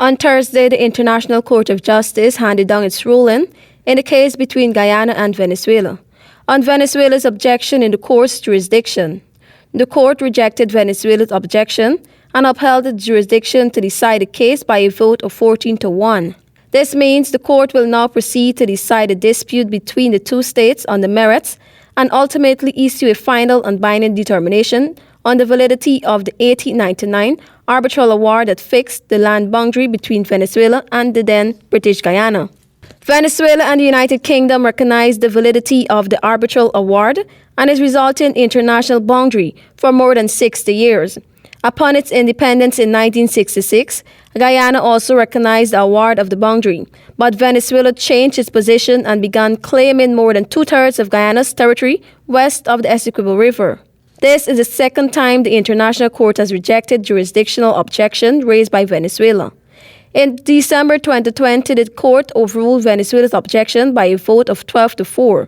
On Thursday, the International Court of Justice handed down its ruling in the case between Guyana and Venezuela on Venezuela's objection in the court's jurisdiction. The court rejected Venezuela's objection and upheld its jurisdiction to decide the case by a vote of 14-1. This means the court will now proceed to decide the dispute between the two states on the merits and ultimately issue a final and binding determination on the validity of the 1899 Arbitral Award that fixed the land boundary between Venezuela and the then British Guyana. Venezuela and the United Kingdom recognized the validity of the Arbitral Award and its resulting international boundary for more than 60 years. Upon its independence in 1966, Guyana also recognized the award of the boundary, but Venezuela changed its position and began claiming more than two-thirds of Guyana's territory west of the Essequibo River. This is the second time the International Court has rejected jurisdictional objection raised by Venezuela. In December 2020, the court overruled Venezuela's objection by a vote of 12-4.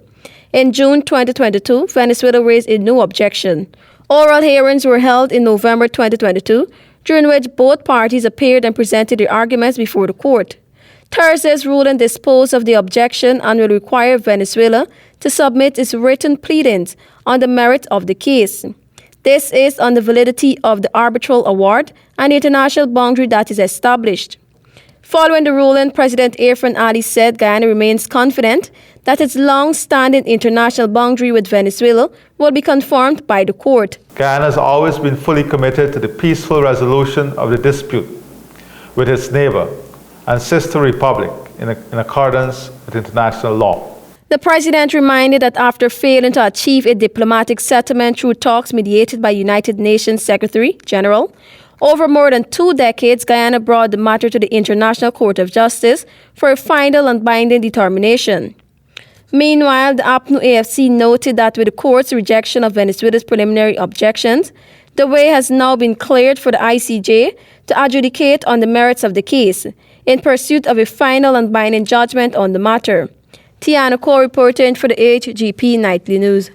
In June 2022, Venezuela raised a new objection. Oral hearings were held in November 2022, during which both parties appeared and presented their arguments before the court. Thursday's ruling disposed of the objection and will require Venezuela to submit its written pleadings on the merit of the case. This is on the validity of the Arbitral Award and the international boundary that is established. Following the ruling, President Irfan Ali said Guyana remains confident that its long-standing international boundary with Venezuela will be confirmed by the court. Guyana has always been fully committed to the peaceful resolution of the dispute with its neighbor and sister republic in accordance with international law. The president reminded that after failing to achieve a diplomatic settlement through talks mediated by United Nations Secretary General, over more than 2 decades, Guyana brought the matter to the International Court of Justice for a final and binding determination. Meanwhile, the APNU-AFC noted that with the court's rejection of Venezuela's preliminary objections, the way has now been cleared for the ICJ to adjudicate on the merits of the case, in pursuit of a final and binding judgment on the matter. Tiana Cole reporting for the HGP Nightly News.